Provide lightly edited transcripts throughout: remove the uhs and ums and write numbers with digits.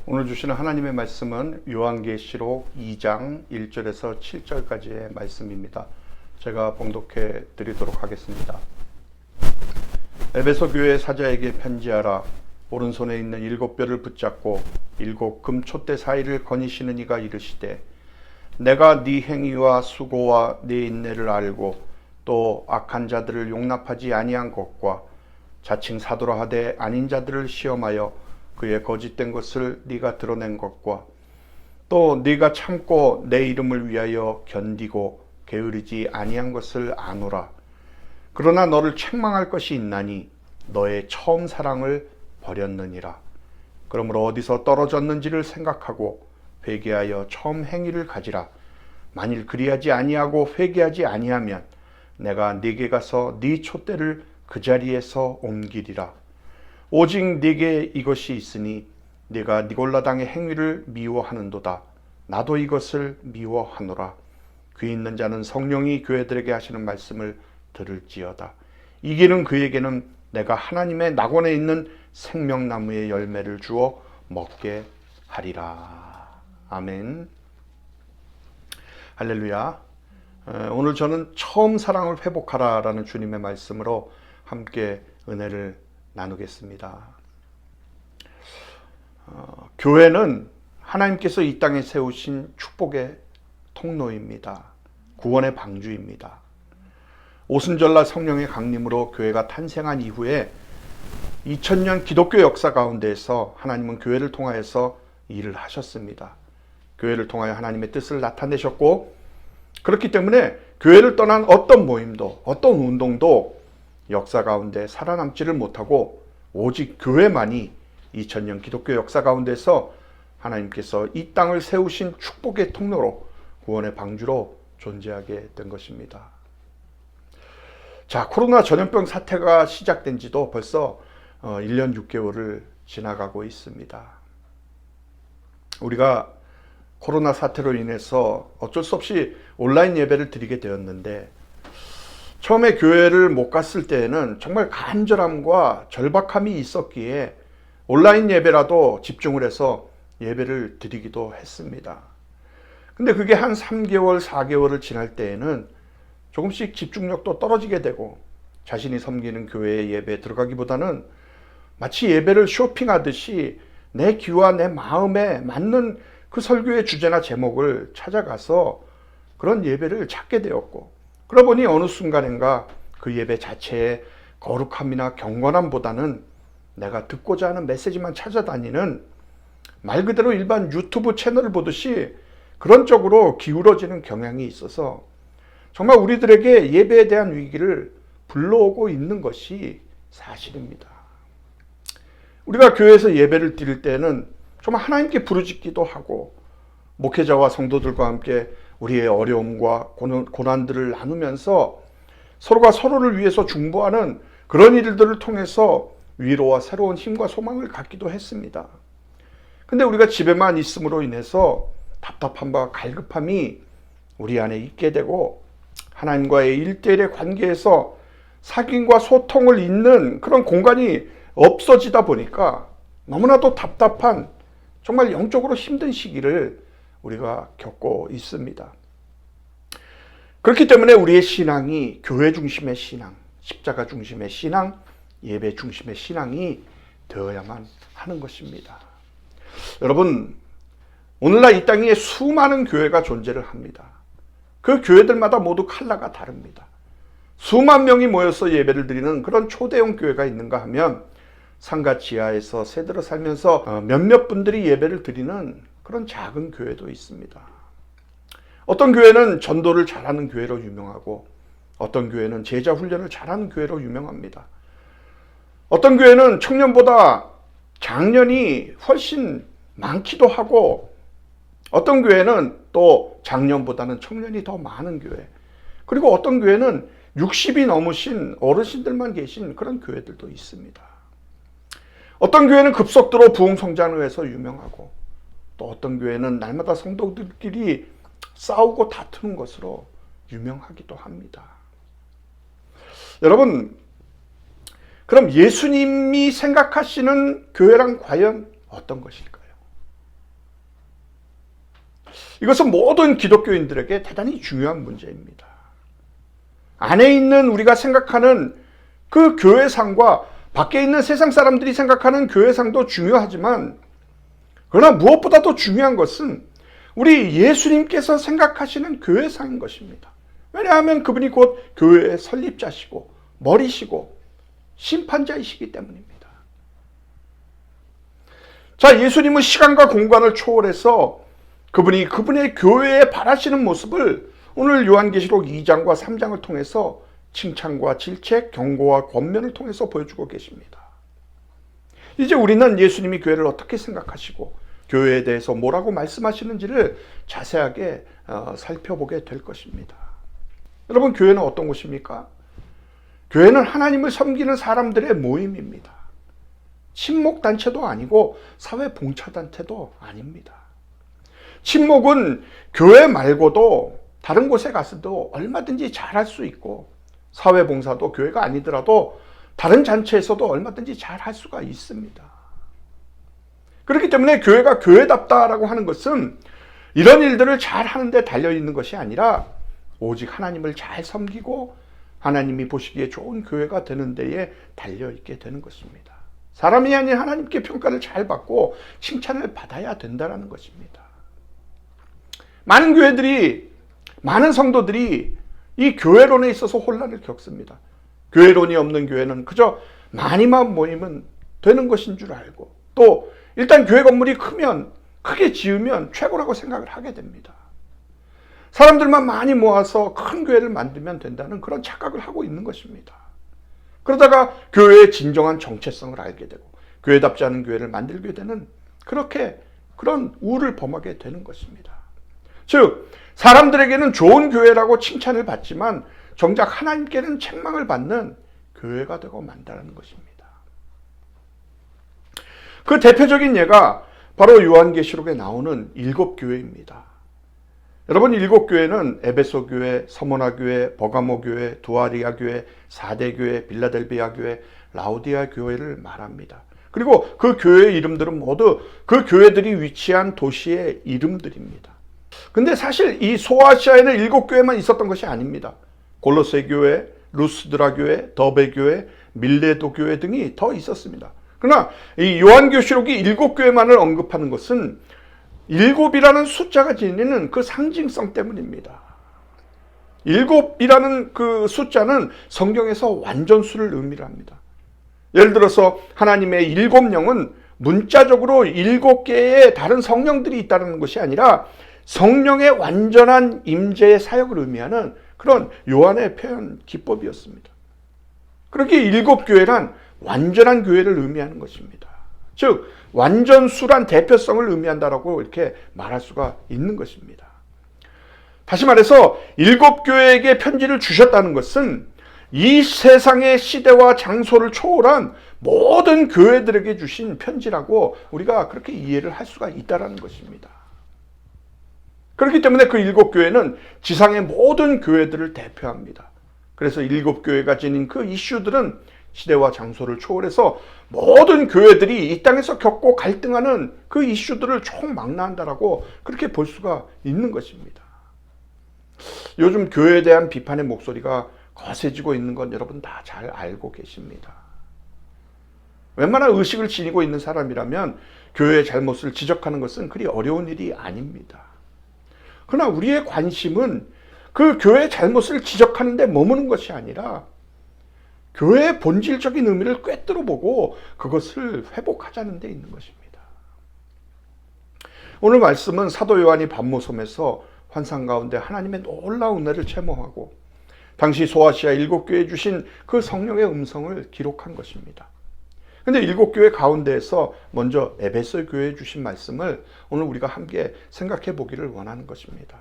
오늘 주시는 하나님의 말씀은 요한계시록 2장 1절에서 7절까지의 말씀입니다. 제가 봉독해 드리도록 하겠습니다. 에베소 교회 사자에게 편지하라. 오른손에 있는 7뼈를 붙잡고 7 금촛대 사이를 거니시는 이가 이르시되, 내가 네 행위와 수고와 네 인내를 알고 또 악한 자들을 용납하지 아니한 것과 자칭 사도라 하되 아닌 자들을 시험하여 그의 거짓된 것을 네가 드러낸 것과 또 네가 참고 내 이름을 위하여 견디고 게으르지 아니한 것을 아노라. 그러나 너를 책망할 것이 있나니 너의 처음 사랑을 버렸느니라. 그러므로 어디서 떨어졌는지를 생각하고 회개하여 처음 행위를 가지라. 만일 그리하지 아니하고 회개하지 아니하면 내가 네게 가서 네 촛대를 그 자리에서 옮기리라. 오직 네게 이것이 있으니 네가 니골라당의 행위를 미워하는도다. 나도 이것을 미워하노라. 귀 있는 자는 성령이 교회들에게 하시는 말씀을 들을지어다. 이기는 그에게는 내가 하나님의 낙원에 있는 생명나무의 열매를 주어 먹게 하리라. 아멘. 할렐루야. 오늘 저는 처음 사랑을 회복하라 라는 주님의 말씀으로 함께 은혜를 나누겠습니다. 교회는 하나님께서 이 땅에 세우신 축복의 통로입니다. 구원의 방주입니다. 오순절날 성령의 강림으로 교회가 탄생한 이후에 2000년 기독교 역사 가운데에서 하나님은 교회를 통하여서 일을 하셨습니다. 교회를 통하여 하나님의 뜻을 나타내셨고, 그렇기 때문에 교회를 떠난 어떤 모임도 어떤 운동도 역사 가운데 살아남지를 못하고 오직 교회만이 2000년 기독교 역사 가운데서 하나님께서 이 땅을 세우신 축복의 통로로, 구원의 방주로 존재하게 된 것입니다. 자, 코로나 전염병 사태가 시작된 지도 벌써 1년 6개월을 지나가고 있습니다. 우리가 코로나 사태로 인해서 어쩔 수 없이 온라인 예배를 드리게 되었는데, 처음에 교회를 못 갔을 때에는 정말 간절함과 절박함이 있었기에 온라인 예배라도 집중을 해서 예배를 드리기도 했습니다. 근데 그게 한 3개월, 4개월을 지날 때에는 조금씩 집중력도 떨어지게 되고, 자신이 섬기는 교회의 예배에 들어가기보다는 마치 예배를 쇼핑하듯이 내 귀와 내 마음에 맞는 그 설교의 주제나 제목을 찾아가서 그런 예배를 찾게 되었고, 그러다 보니 어느 순간인가 그 예배 자체의 거룩함이나 경건함보다는 내가 듣고자 하는 메시지만 찾아다니는, 말 그대로 일반 유튜브 채널을 보듯이 그런 쪽으로 기울어지는 경향이 있어서 정말 우리들에게 예배에 대한 위기를 불러오고 있는 것이 사실입니다. 우리가 교회에서 예배를 드릴 때는 정말 하나님께 부르짖기도 하고, 목회자와 성도들과 함께 우리의 어려움과 고난들을 나누면서 서로가 서로를 위해서 중보하는 그런 일들을 통해서 위로와 새로운 힘과 소망을 갖기도 했습니다. 근데 우리가 집에만 있음으로 인해서 답답함과 갈급함이 우리 안에 있게 되고, 하나님과의 1:1의 관계에서 사귐과 소통을 잇는 그런 공간이 없어지다 보니까 너무나도 답답한, 정말 영적으로 힘든 시기를 우리가 겪고 있습니다. 그렇기 때문에 우리의 신앙이 교회 중심의 신앙, 십자가 중심의 신앙, 예배 중심의 신앙이 되어야만 하는 것입니다. 여러분, 오늘날 이 땅에 수많은 교회가 존재를 합니다. 그 교회들마다 모두 컬러가 다릅니다. 수만 명이 모여서 예배를 드리는 그런 초대형 교회가 있는가 하면, 상가 지하에서 새들어 살면서 몇몇 분들이 예배를 드리는 그런 작은 교회도 있습니다. 어떤 교회는 전도를 잘하는 교회로 유명하고, 어떤 교회는 제자 훈련을 잘하는 교회로 유명합니다. 어떤 교회는 청년보다 장년이 훨씬 많기도 하고, 어떤 교회는 또 장년보다는 청년이 더 많은 교회, 그리고 어떤 교회는 60이 넘으신 어르신들만 계신 그런 교회들도 있습니다. 어떤 교회는 급속도로 부흥 성장을 위해서 유명하고, 또 어떤 교회는 날마다 성도들끼리 싸우고 다투는 것으로 유명하기도 합니다. 여러분, 그럼 예수님이 생각하시는 교회란 과연 어떤 것일까요? 이것은 모든 기독교인들에게 대단히 중요한 문제입니다. 안에 있는 우리가 생각하는 그 교회상과 밖에 있는 세상 사람들이 생각하는 교회상도 중요하지만, 그러나 무엇보다도 중요한 것은 우리 예수님께서 생각하시는 교회상인 것입니다. 왜냐하면 그분이 곧 교회의 설립자시고 머리시고 심판자이시기 때문입니다. 자, 예수님은 시간과 공간을 초월해서 그분이 그분의 교회에 바라시는 모습을 오늘 요한계시록 2장과 3장을 통해서 칭찬과 질책, 경고와 권면을 통해서 보여주고 계십니다. 이제 우리는 예수님이 교회를 어떻게 생각하시고 교회에 대해서 뭐라고 말씀하시는지를 자세하게 살펴보게 될 것입니다. 여러분, 교회는 어떤 곳입니까? 교회는 하나님을 섬기는 사람들의 모임입니다. 친목단체도 아니고 사회봉사단체도 아닙니다. 친목은 교회 말고도 다른 곳에 가서도 얼마든지 잘할 수 있고, 사회봉사도 교회가 아니더라도 다른 단체에서도 얼마든지 잘할 수가 있습니다. 그렇기 때문에 교회가 교회답다라고 하는 것은 이런 일들을 잘 하는데 달려있는 것이 아니라 오직 하나님을 잘 섬기고 하나님이 보시기에 좋은 교회가 되는 데에 달려있게 되는 것입니다. 사람이 아닌 하나님께 평가를 잘 받고 칭찬을 받아야 된다는 것입니다. 많은 교회들이, 많은 성도들이 이 교회론에 있어서 혼란을 겪습니다. 교회론이 없는 교회는 그저 많이만 모이면 되는 것인 줄 알고, 또 일단 교회 건물이 크게 지으면 최고라고 생각을 하게 됩니다. 사람들만 많이 모아서 큰 교회를 만들면 된다는 그런 착각을 하고 있는 것입니다. 그러다가 교회의 진정한 정체성을 알게 되고 교회답지 않은 교회를 만들게 되는 그런 우를 범하게 되는 것입니다. 즉, 사람들에게는 좋은 교회라고 칭찬을 받지만 정작 하나님께는 책망을 받는 교회가 되고 만다는 것입니다. 그 대표적인 예가 바로 요한계시록에 나오는 7교회입니다. 여러분, 7교회는 에베소 교회, 서모나 교회, 버가모 교회, 두아리아 교회, 사대 교회, 빌라델비아 교회, 라우디아 교회를 말합니다. 그리고 그 교회의 이름들은 모두 그 교회들이 위치한 도시의 이름들입니다. 근데 사실 이 소아시아에는 7교회만 있었던 것이 아닙니다. 골로새 교회, 루스드라 교회, 더베 교회, 밀레도 교회 등이 더 있었습니다. 그러나 이 요한계시록이 7교회만을 언급하는 것은 7이라는 숫자가 지니는 그 상징성 때문입니다. 7이라는 그 숫자는 성경에서 완전수를 의미합니다. 예를 들어서 하나님의 7영은 문자적으로 7개의 다른 성령들이 있다는 것이 아니라 성령의 완전한 임재의 사역을 의미하는 그런 요한의 표현 기법이었습니다. 그렇게 7교회란 완전한 교회를 의미하는 것입니다. 즉, 완전수란 대표성을 의미한다라고 이렇게 말할 수가 있는 것입니다. 다시 말해서 7교회에게 편지를 주셨다는 것은 이 세상의 시대와 장소를 초월한 모든 교회들에게 주신 편지라고 우리가 그렇게 이해를 할 수가 있다는 것입니다. 그렇기 때문에 그 7교회는 지상의 모든 교회들을 대표합니다. 그래서 7교회가 지닌 그 이슈들은 시대와 장소를 초월해서 모든 교회들이 이 땅에서 겪고 갈등하는 그 이슈들을 총망라한다라고 그렇게 볼 수가 있는 것입니다. 요즘 교회에 대한 비판의 목소리가 거세지고 있는 건 여러분 다 잘 알고 계십니다. 웬만한 의식을 지니고 있는 사람이라면 교회의 잘못을 지적하는 것은 그리 어려운 일이 아닙니다. 그러나 우리의 관심은 그 교회의 잘못을 지적하는 데 머무는 것이 아니라 교회의 본질적인 의미를 꿰뚫어 보고 그것을 회복하자는 데 있는 것입니다. 오늘 말씀은 사도 요한이 반모섬에서 환상 가운데 하나님의 놀라운 은혜를 체험하고 당시 소아시아 7교회에 주신 그 성령의 음성을 기록한 것입니다. 근데 7교회 가운데에서 먼저 에베소 교회에 주신 말씀을 오늘 우리가 함께 생각해 보기를 원하는 것입니다.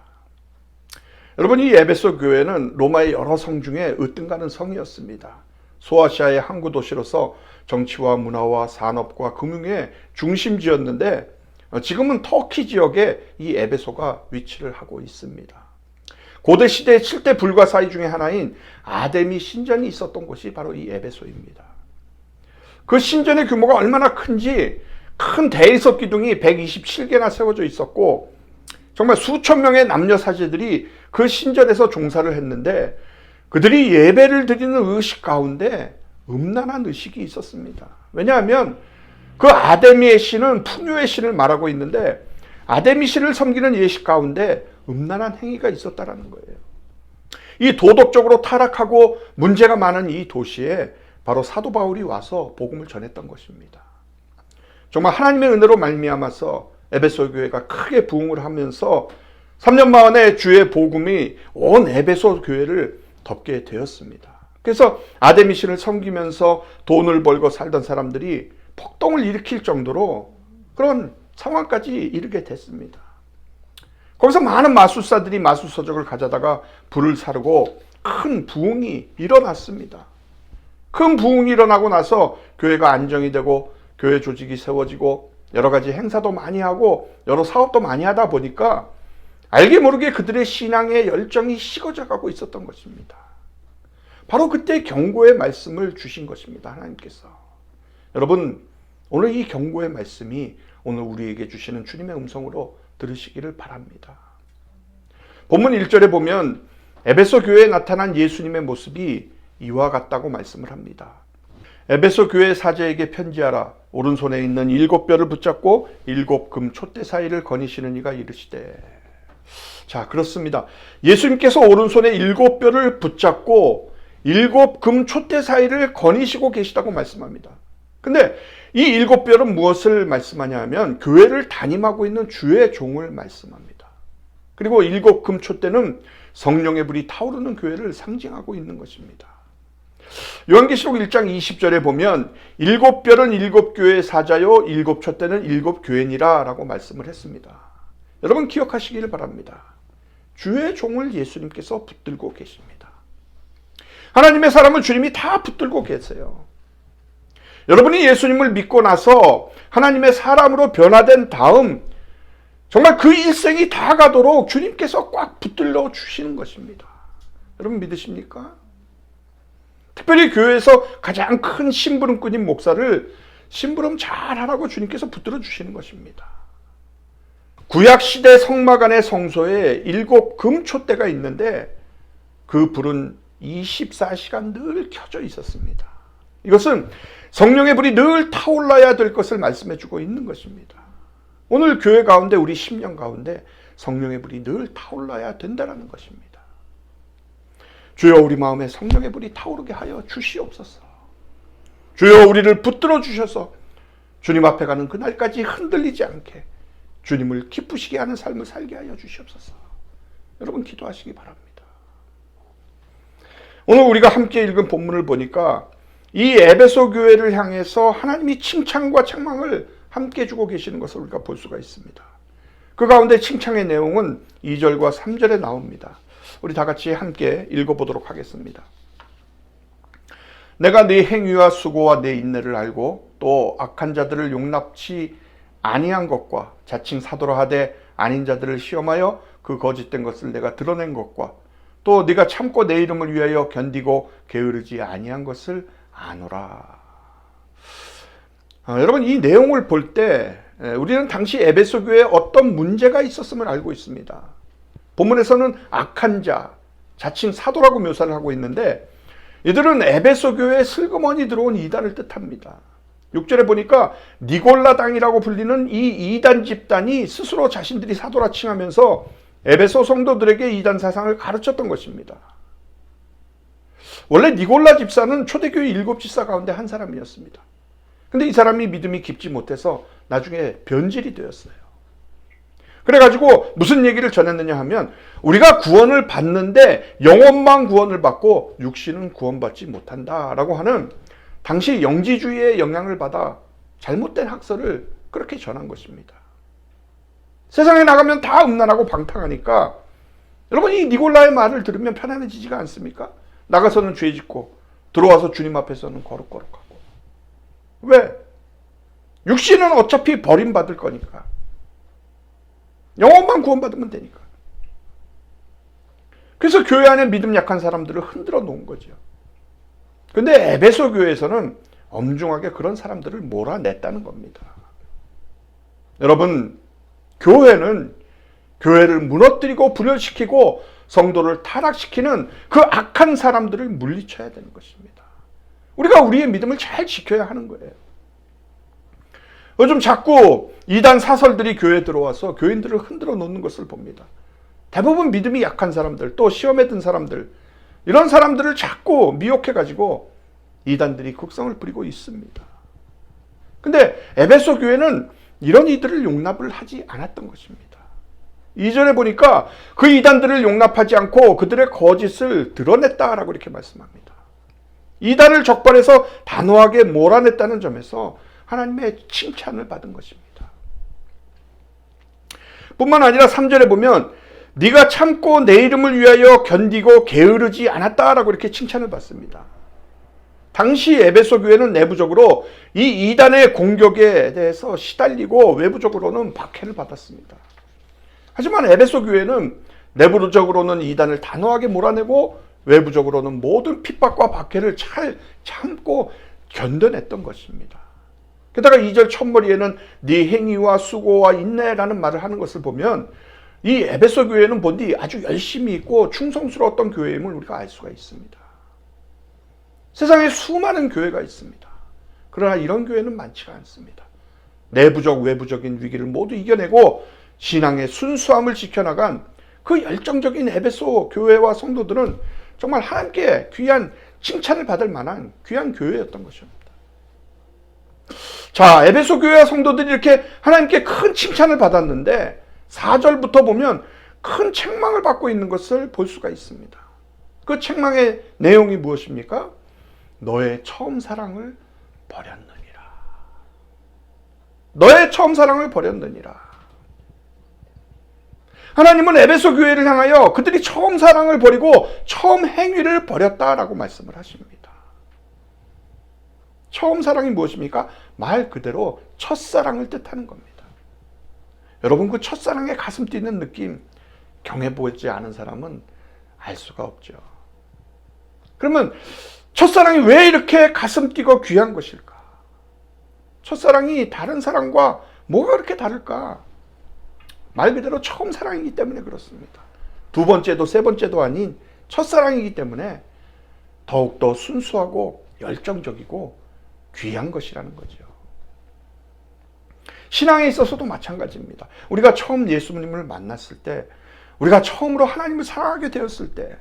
여러분, 이 에베소 교회는 로마의 여러 성 중에 으뜸가는 성이었습니다. 소아시아의 항구 도시로서 정치와 문화와 산업과 금융의 중심지였는데 지금은 터키 지역에 이 에베소가 위치를 하고 있습니다. 고대 시대의 7대 불가사의 중에 하나인 아데미 신전이 있었던 곳이 바로 이 에베소입니다. 그 신전의 규모가 얼마나 큰지 큰 대리석 기둥이 127개나 세워져 있었고 정말 수천 명의 남녀 사제들이 그 신전에서 종사를 했는데 그들이 예배를 드리는 의식 가운데 음란한 의식이 있었습니다. 왜냐하면 그 아데미의 신은 풍요의 신을 말하고 있는데 아데미 신을 섬기는 예식 가운데 음란한 행위가 있었다라는 거예요. 이 도덕적으로 타락하고 문제가 많은 이 도시에 바로 사도 바울이 와서 복음을 전했던 것입니다. 정말 하나님의 은혜로 말미암아서 에베소 교회가 크게 부흥을 하면서 3년 만에 주의 복음이 온 에베소 교회를 덮게 되었습니다. 그래서 아데미 신을 섬기면서 돈을 벌고 살던 사람들이 폭동을 일으킬 정도로 그런 상황까지 이르게 됐습니다. 거기서 많은 마술사들이 마술서적을 가져다가 불을 사르고 큰 부흥이 일어났습니다. 큰 부흥이 일어나고 나서 교회가 안정이 되고 교회 조직이 세워지고 여러 가지 행사도 많이 하고 여러 사업도 많이 하다 보니까 알게 모르게 그들의 신앙의 열정이 식어져 가고 있었던 것입니다. 바로 그때 경고의 말씀을 주신 것입니다. 하나님께서. 여러분, 오늘 이 경고의 말씀이 오늘 우리에게 주시는 주님의 음성으로 들으시기를 바랍니다. 본문 1절에 보면 에베소 교회에 나타난 예수님의 모습이 이와 같다고 말씀을 합니다. 에베소 교회 사제에게 편지하라. 오른손에 있는 7뼈를 붙잡고 7금 촛대 사이를 거니시는 이가 이르시되. 자, 그렇습니다. 예수님께서 오른손에 7뼈를 붙잡고 7금 촛대 사이를 거니시고 계시다고 말씀합니다. 근데 이 7뼈는 무엇을 말씀하냐 하면 교회를 담임하고 있는 주의 종을 말씀합니다. 그리고 7금 촛대는 성령의 불이 타오르는 교회를 상징하고 있는 것입니다. 요한계시록 1장 20절에 보면 7뼈는 7교회의 사자요 7촛대는 7교회니라 라고 말씀을 했습니다. 여러분 기억하시기를 바랍니다. 주의 종을 예수님께서 붙들고 계십니다. 하나님의 사람을 주님이 다 붙들고 계세요. 여러분이 예수님을 믿고 나서 하나님의 사람으로 변화된 다음 정말 그 일생이 다 가도록 주님께서 꽉 붙들러 주시는 것입니다. 여러분 믿으십니까? 특별히 교회에서 가장 큰 심부름꾼인 목사를 심부름 잘하라고 주님께서 붙들어 주시는 것입니다. 구약시대 성막 안의 성소에 7금 촛대가 있는데 그 불은 24시간 늘 켜져 있었습니다. 이것은 성령의 불이 늘 타올라야 될 것을 말씀해 주고 있는 것입니다. 오늘 교회 가운데 우리 10년 가운데 성령의 불이 늘 타올라야 된다는 것입니다. 주여 우리 마음에 성령의 불이 타오르게 하여 주시옵소서. 주여 우리를 붙들어 주셔서 주님 앞에 가는 그날까지 흔들리지 않게 주님을 기쁘시게 하는 삶을 살게 하여 주시옵소서. 여러분 기도하시기 바랍니다. 오늘 우리가 함께 읽은 본문을 보니까 이 에베소 교회를 향해서 하나님이 칭찬과 책망을 함께 주고 계시는 것을 우리가 볼 수가 있습니다. 그 가운데 칭찬의 내용은 2절과 3절에 나옵니다. 우리 다 같이 함께 읽어보도록 하겠습니다. 내가 네 행위와 수고와 네 인내를 알고 또 악한 자들을 용납치 아니한 것과 자칭 사도라 하되 아닌 자들을 시험하여 그 거짓된 것을 내가 드러낸 것과 또 네가 참고 내 이름을 위하여 견디고 게으르지 아니한 것을 아노라. 여러분 이 내용을 볼 때 우리는 당시 에베소 교회에 어떤 문제가 있었음을 알고 있습니다. 본문에서는 악한 자, 자칭 사도라고 묘사를 하고 있는데 이들은 에베소 교회에 슬그머니 들어온 이단을 뜻합니다. 6절에 보니까 니골라당이라고 불리는 이 이단 집단이 스스로 자신들이 사도라 칭하면서 에베소 성도들에게 이단 사상을 가르쳤던 것입니다. 원래 니골라 집사는 초대교회 7집사 가운데 한 사람이었습니다. 근데 이 사람이 믿음이 깊지 못해서 나중에 변질이 되었어요. 그래가지고 무슨 얘기를 전했느냐 하면 우리가 구원을 받는데 영혼만 구원을 받고 육신은 구원받지 못한다라고 하는 당시 영지주의의 영향을 받아 잘못된 학설을 그렇게 전한 것입니다. 세상에 나가면 다 음란하고 방탕하니까 여러분 이 니골라의 말을 들으면 편안해지지가 않습니까? 나가서는 죄 짓고 들어와서 주님 앞에서는 거룩거룩하고. 왜? 육신은 어차피 버림받을 거니까. 영혼만 구원받으면 되니까. 그래서 교회 안에 믿음 약한 사람들을 흔들어 놓은 거죠. 근데 에베소 교회에서는 엄중하게 그런 사람들을 몰아냈다는 겁니다. 여러분, 교회는 교회를 무너뜨리고 분열시키고 성도를 타락시키는 그 악한 사람들을 물리쳐야 되는 것입니다. 우리가 우리의 믿음을 잘 지켜야 하는 거예요. 요즘 자꾸 이단 사설들이 교회에 들어와서 교인들을 흔들어 놓는 것을 봅니다. 대부분 믿음이 약한 사람들, 또 시험에 든 사람들, 이런 사람들을 자꾸 미혹해가지고 이단들이 극성을 부리고 있습니다. 근데 에베소 교회는 이런 이들을 용납을 하지 않았던 것입니다. 2절에 보니까 그 이단들을 용납하지 않고 그들의 거짓을 드러냈다라고 이렇게 말씀합니다. 이단을 적발해서 단호하게 몰아냈다는 점에서 하나님의 칭찬을 받은 것입니다. 뿐만 아니라 3절에 보면 네가 참고 내 이름을 위하여 견디고 게으르지 않았다라고 이렇게 칭찬을 받습니다. 당시 에베소 교회는 내부적으로 이 이단의 공격에 대해서 시달리고 외부적으로는 박해를 받았습니다. 하지만 에베소 교회는 내부적으로는 이단을 단호하게 몰아내고 외부적으로는 모든 핍박과 박해를 잘 참고 견뎌냈던 것입니다. 게다가 2절 첫머리에는 네 행위와 수고와 인내라는 말을 하는 것을 보면 이 에베소 교회는 본디 아주 열심히 있고 충성스러웠던 교회임을 우리가 알 수가 있습니다. 세상에 수많은 교회가 있습니다. 그러나 이런 교회는 많지가 않습니다. 내부적 외부적인 위기를 모두 이겨내고 신앙의 순수함을 지켜나간 그 열정적인 에베소 교회와 성도들은 정말 하나님께 귀한 칭찬을 받을 만한 귀한 교회였던 것입니다. 자, 에베소 교회와 성도들이 이렇게 하나님께 큰 칭찬을 받았는데 4절부터 보면 큰 책망을 받고 있는 것을 볼 수가 있습니다. 그 책망의 내용이 무엇입니까? 너의 처음 사랑을 버렸느니라. 너의 처음 사랑을 버렸느니라. 하나님은 에베소 교회를 향하여 그들이 처음 사랑을 버리고 처음 행위를 버렸다라고 말씀을 하십니다. 처음 사랑이 무엇입니까? 말 그대로 첫사랑을 뜻하는 겁니다. 여러분, 그 첫사랑의 가슴 뛰는 느낌 경해보지 않은 사람은 알 수가 없죠. 그러면 첫사랑이 왜 이렇게 가슴 뛰고 귀한 것일까? 첫사랑이 다른 사랑과 뭐가 그렇게 다를까? 말 그대로 처음 사랑이기 때문에 그렇습니다. 두 번째도 세 번째도 아닌 첫사랑이기 때문에 더욱더 순수하고 열정적이고 귀한 것이라는 거죠. 신앙에 있어서도 마찬가지입니다. 우리가 처음 예수님을 만났을 때, 우리가 처음으로 하나님을 사랑하게 되었을 때,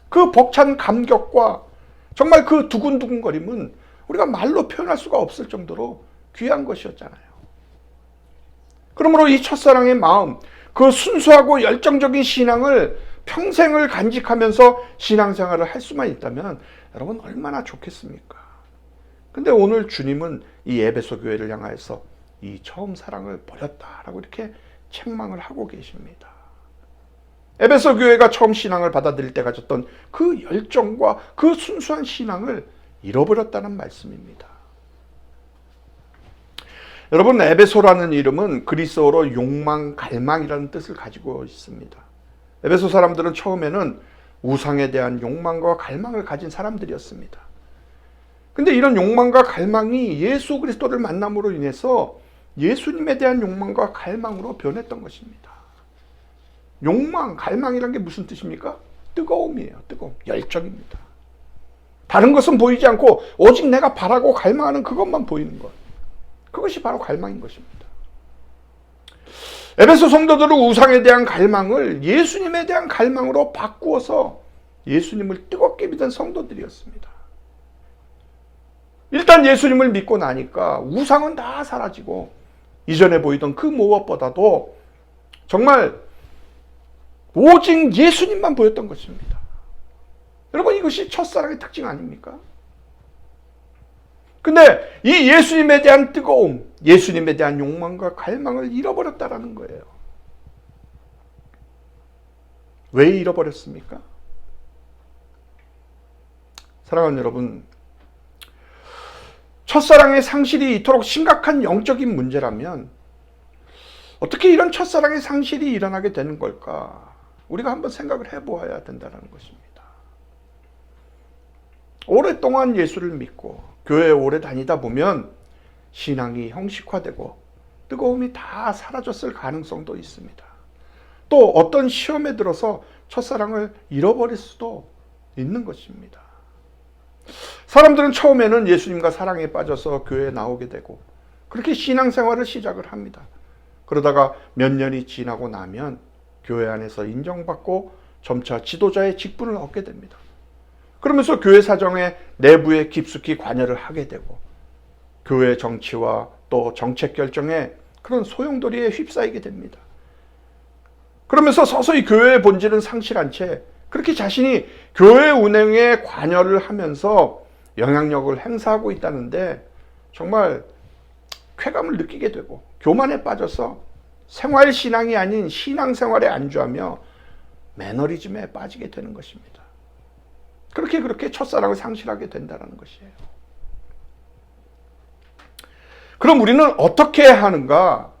그 벅찬 감격과 정말 그 두근두근거림은 우리가 말로 표현할 수가 없을 정도로 귀한 것이었잖아요. 그러므로 이 첫사랑의 마음, 그 순수하고 열정적인 신앙을 평생을 간직하면서 신앙생활을 할 수만 있다면 여러분 얼마나 좋겠습니까? 근데 오늘 주님은 이 에베소 교회를 향하여서 이 처음 사랑을 버렸다라고 이렇게 책망을 하고 계십니다. 에베소 교회가 처음 신앙을 받아들일 때 가졌던 그 열정과 그 순수한 신앙을 잃어버렸다는 말씀입니다. 여러분, 에베소라는 이름은 그리스어로 욕망, 갈망이라는 뜻을 가지고 있습니다. 에베소 사람들은 처음에는 우상에 대한 욕망과 갈망을 가진 사람들이었습니다. 근데 이런 욕망과 갈망이 예수 그리스도를 만남으로 인해서 예수님에 대한 욕망과 갈망으로 변했던 것입니다. 욕망, 갈망이란 게 무슨 뜻입니까? 뜨거움이에요. 뜨거움, 열정입니다. 다른 것은 보이지 않고 오직 내가 바라고 갈망하는 그것만 보이는 것. 그것이 바로 갈망인 것입니다. 에베소 성도들은 우상에 대한 갈망을 예수님에 대한 갈망으로 바꾸어서 예수님을 뜨겁게 믿은 성도들이었습니다. 일단 예수님을 믿고 나니까 우상은 다 사라지고 이전에 보이던 그 무엇보다도 정말 오직 예수님만 보였던 것입니다. 여러분, 이것이 첫사랑의 특징 아닙니까? 근데 이 예수님에 대한 뜨거움, 예수님에 대한 욕망과 갈망을 잃어버렸다라는 거예요. 왜 잃어버렸습니까? 사랑하는 여러분, 첫사랑의 상실이 이토록 심각한 영적인 문제라면 어떻게 이런 첫사랑의 상실이 일어나게 되는 걸까? 우리가 한번 생각을 해보아야 된다는 것입니다. 오랫동안 예수를 믿고 교회에 오래 다니다 보면 신앙이 형식화되고 뜨거움이 다 사라졌을 가능성도 있습니다. 또 어떤 시험에 들어서 첫사랑을 잃어버릴 수도 있는 것입니다. 사람들은 처음에는 예수님과 사랑에 빠져서 교회에 나오게 되고 그렇게 신앙생활을 시작을 합니다. 그러다가 몇 년이 지나고 나면 교회 안에서 인정받고 점차 지도자의 직분을 얻게 됩니다. 그러면서 교회 사정에 내부에 깊숙이 관여를 하게 되고 교회 정치와 또 정책 결정에 그런 소용돌이에 휩싸이게 됩니다. 그러면서 서서히 교회의 본질은 상실한 채 그렇게 자신이 교회 운행에 관여를 하면서 영향력을 행사하고 있다는데 정말 쾌감을 느끼게 되고 교만에 빠져서 생활신앙이 아닌 신앙생활에 안주하며 매너리즘에 빠지게 되는 것입니다. 그렇게 첫사랑을 상실하게 된다는 것이에요. 그럼 우리는 어떻게 하는가?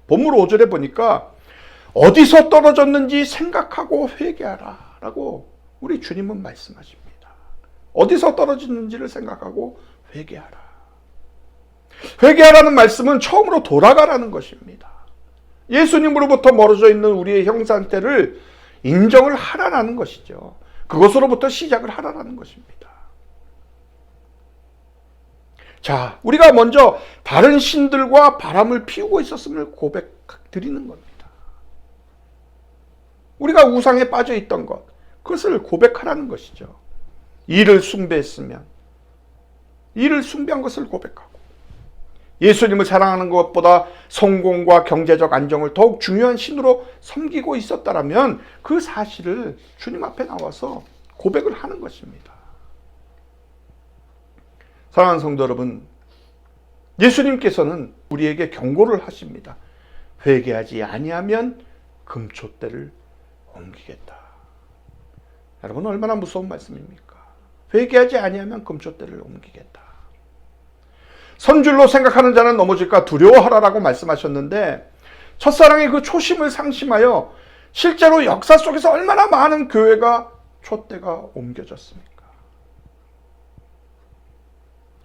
본문 5절에 보니까 어디서 떨어졌는지 생각하고 회개하라 라고 우리 주님은 말씀하십니다. 어디서 떨어졌는지를 생각하고 회개하라. 회개하라는 말씀은 처음으로 돌아가라는 것입니다. 예수님으로부터 멀어져 있는 우리의 형 상태를 인정을 하라는 것이죠. 그것으로부터 시작을 하라는 것입니다. 자, 우리가 먼저 다른 신들과 바람을 피우고 있었음을 고백드리는 겁니다. 우리가 우상에 빠져 있던 것, 그것을 고백하라는 것이죠. 이를 숭배했으면 이를 숭배한 것을 고백하고 예수님을 사랑하는 것보다 성공과 경제적 안정을 더욱 중요한 신으로 섬기고 있었다라면 그 사실을 주님 앞에 나와서 고백을 하는 것입니다. 사랑하는 성도 여러분, 예수님께서는 우리에게 경고를 하십니다. 회개하지 아니하면 금초대를 옮기겠다. 여러분, 얼마나 무서운 말씀입니까? 회개하지 아니하면 금초대를 옮기겠다. 선줄로 생각하는 자는 넘어질까 두려워하라라고 말씀하셨는데 첫사랑의 그 초심을 상심하여 실제로 역사 속에서 얼마나 많은 교회가 촛대가 옮겨졌습니까?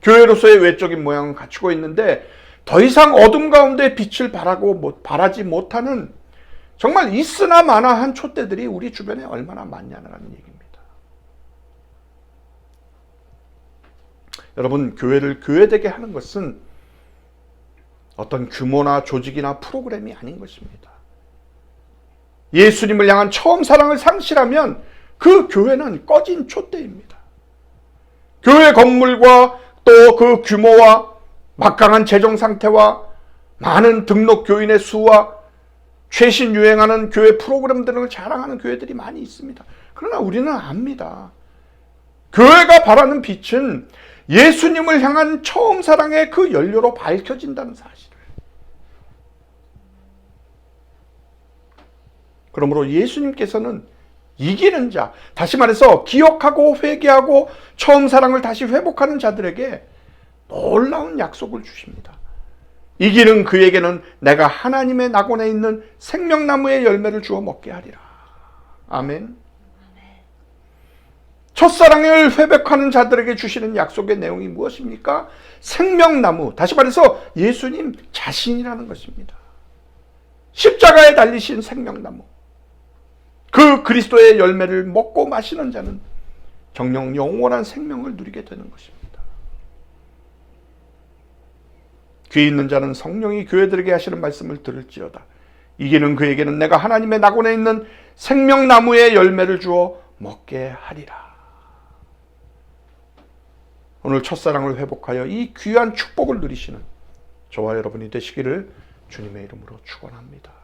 교회로서의 외적인 모양은 갖추고 있는데 더 이상 어둠 가운데 빛을 발하지 못하는 정말 있으나 마나한 촛대들이 우리 주변에 얼마나 많냐는 얘기입니다. 여러분, 교회를 교회되게 하는 것은 어떤 규모나 조직이나 프로그램이 아닌 것입니다. 예수님을 향한 처음 사랑을 상실하면 그 교회는 꺼진 촛대입니다. 교회 건물과 또 그 규모와 막강한 재정 상태와 많은 등록 교인의 수와 최신 유행하는 교회 프로그램 등을 자랑하는 교회들이 많이 있습니다. 그러나 우리는 압니다. 교회가 바라는 빛은 예수님을 향한 처음 사랑의 그 연료로 밝혀진다는 사실을. 그러므로 예수님께서는 이기는 자, 다시 말해서 기억하고 회개하고 처음 사랑을 다시 회복하는 자들에게 놀라운 약속을 주십니다. 이기는 그에게는 내가 하나님의 낙원에 있는 생명나무의 열매를 주어 먹게 하리라. 아멘. 첫사랑을 회복하는 자들에게 주시는 약속의 내용이 무엇입니까? 생명나무, 다시 말해서 예수님 자신이라는 것입니다. 십자가에 달리신 생명나무. 그 그리스도의 열매를 먹고 마시는 자는 정녕 영원한 생명을 누리게 되는 것입니다. 귀 있는 자는 성령이 교회들에게 하시는 말씀을 들을지어다. 이기는 그에게는 내가 하나님의 낙원에 있는 생명나무의 열매를 주어 먹게 하리라. 오늘 첫사랑을 회복하여 이 귀한 축복을 누리시는 저와 여러분이 되시기를 주님의 이름으로 축원합니다.